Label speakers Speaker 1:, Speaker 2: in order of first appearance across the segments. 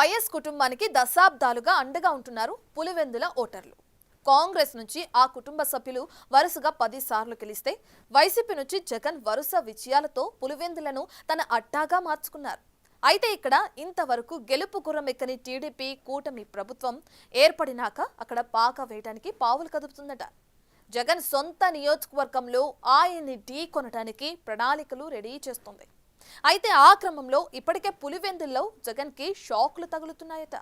Speaker 1: YS కుటుంబానికి దశాబ్దాలుగా అండగా ఉంటున్నారు పులివెందుల ఓటర్లు. కాంగ్రెస్ నుంచి ఆ కుటుంబ సభ్యులు వరుసగా 10 సార్లు గెలిస్తే వైసీపీ నుంచి జగన్ వరుస విజయాలతో పులివెందులను తన అడ్డాగా మార్చుకున్నారు. అయితే ఇక్కడ ఇంతవరకు గెలుపు గుర్రమెక్కని టీడీపీ కూటమి ప్రభుత్వం ఏర్పడినాక అక్కడ పాక వేయడానికి పావులు కదుపుతుందట. జగన్ సొంత నియోజకవర్గంలో ఆయన్ని ఢీ కొనడానికి ప్రణాళికలు రెడీ చేస్తుంది. అయితే ఆ క్రమంలో ఇప్పటికే పులివెందుల్లో జగన్ కి షాక్లు తగులుతున్నాయట.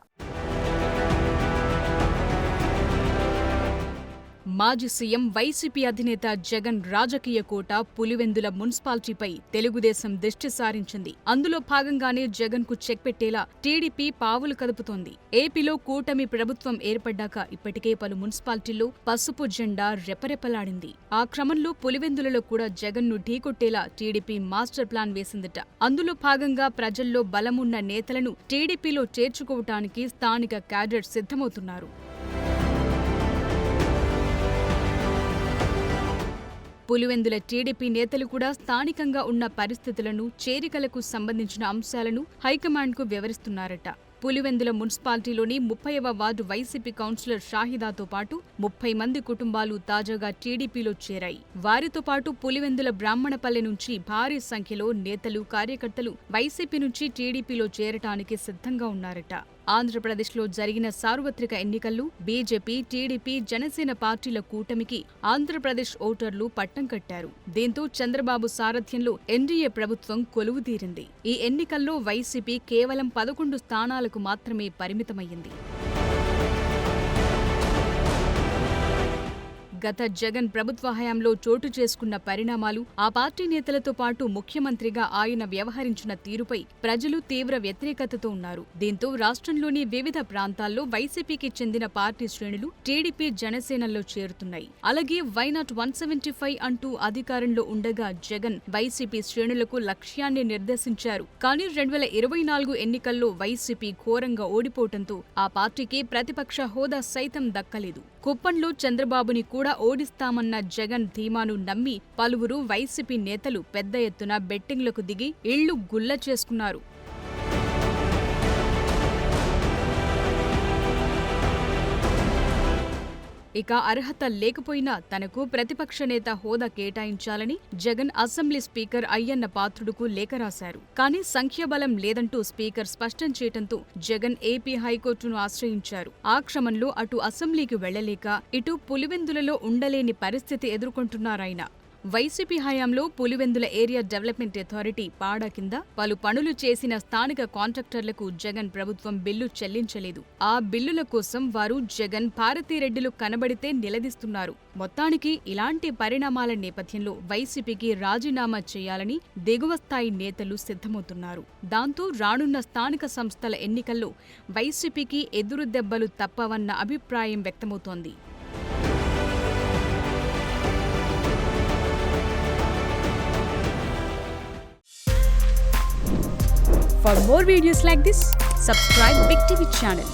Speaker 2: మాజీ సీఎం వైసీపీ అధినేత జగన్ రాజకీయ కోట పులివెందుల మున్సిపాలిటీపై తెలుగుదేశం దృష్టి సారించింది. అందులో భాగంగానే జగన్ కు చెక్ పెట్టేలా టీడీపీ పావులు కదుపుతోంది. ఏపీలో కూటమి ప్రభుత్వం ఏర్పడ్డాక ఇప్పటికే పలు మున్సిపాలిటీల్లో పసుపు జెండా రెపరెపలాడింది. ఆ క్రమంలో పులివెందులలో కూడా జగన్ ను ఢీకొట్టేలా టీడీపీ మాస్టర్ ప్లాన్ వేసిందట. అందులో భాగంగా ప్రజల్లో బలమున్న నేతలను టీడీపీలో చేర్చుకోవటానికి స్థానిక క్యాడర్ సిద్ధమవుతున్నారు. పులివెందుల టీడీపీ నేతలు కూడా స్థానికంగా ఉన్న పరిస్థితులను, చేరికలకు సంబంధించిన అంశాలను హైకమాండ్కు వివరిస్తున్నారట. పులివెందుల మున్సిపాలిటీలోని 30వ వార్డు వైసీపీ కౌన్సిలర్ షాహిదాతో పాటు 30 మంది కుటుంబాలు తాజాగా టీడీపీలో చేరాయి. వారితో పాటు పులివెందుల బ్రాహ్మణపల్లె నుంచి భారీ సంఖ్యలో నేతలు, కార్యకర్తలు వైసీపీ నుంచి టీడీపీలో చేరటానికి సిద్ధంగా ఉన్నారట. ఆంధ్రప్రదేశ్లో జరిగిన సార్వత్రిక ఎన్నికల్లో బీజేపీ, టీడీపీ, జనసేన పార్టీల కూటమికి ఆంధ్రప్రదేశ్ ఓటర్లు పట్టం కట్టారు. దీంతో చంద్రబాబు సారథ్యంలో ఎన్డీఏ ప్రభుత్వం కొలువుదీరింది. ఈ ఎన్నికల్లో వైసీపీ కేవలం 11 స్థానాలకు మాత్రమే పరిమితమయ్యింది. గత జగన్ ప్రభుత్వ హయాంలో చోటు చేసుకున్న పరిణామాలు, ఆ పార్టీ నేతలతో పాటు ముఖ్యమంత్రిగా ఆయన వ్యవహరించిన తీరుపై ప్రజలు తీవ్ర వ్యతిరేకతతో ఉన్నారు. దీంతో రాష్ట్రంలోని వివిధ ప్రాంతాల్లో వైసీపీకి చెందిన పార్టీ శ్రేణులు టీడీపీ, జనసేనల్లో చేరుతున్నాయి. అలాగే వైనాట్ 175 అంటూ అధికారంలో ఉండగా జగన్ వైసీపీ శ్రేణులకు లక్ష్యాన్ని నిర్దేశించారు. కానీ 2024 ఎన్నికల్లో వైసీపీ ఘోరంగా ఓడిపోవడంతో ఆ పార్టీకి ప్రతిపక్ష హోదా సైతం దక్కలేదు. కుప్పంలో చంద్రబాబుని కూడా ఓడిస్తామన్న జగన్ ధీమాను నమ్మి పలువురు వైసీపీ నేతలు పెద్ద ఎత్తున బెట్టింగ్లకు దిగి ఇళ్లు గుల్ల చేసుకున్నారు. ఇక అర్హత లేకపోయినా తనకు ప్రతిపక్ష నేత హోదా కేటాయించాలని జగన్ అసెంబ్లీ స్పీకర్ అయ్యన్న పాత్రుడుకు లేఖ రాశారు. కానీ సంఖ్యాబలం లేదంటూ స్పీకర్ స్పష్టం చేయడంతో జగన్ ఏపీ హైకోర్టును ఆశ్రయించారు. ఆ క్రమంలో అటు అసెంబ్లీకి వెళ్లలేక ఇటు పులివెందులలో ఉండలేని పరిస్థితి ఎదుర్కొంటున్నారాయన. వైసీపీ హయాంలో పులివెందుల ఏరియా డెవలప్మెంట్ అథారిటీ పాడా కింద పలు పనులు చేసిన స్థానిక కాంట్రాక్టర్లకు జగన్ ప్రభుత్వం బిల్లు చెల్లించలేదు. ఆ బిల్లుల కోసం వారు జగన్, భారతీరెడ్డిలు కనబడితే నిలదీస్తున్నారు. మొత్తానికి ఇలాంటి పరిణామాల నేపథ్యంలో వైసీపీకి రాజీనామా చేయాలని దిగువ స్థాయి నేతలు సిద్ధమవుతున్నారు. దాంతో రానున్న స్థానిక సంస్థల ఎన్నికల్లో వైసీపీకి ఎదురుదెబ్బలు తప్పవన్న అభిప్రాయం వ్యక్తమవుతోంది. For more videos like this, subscribe Big TV channel.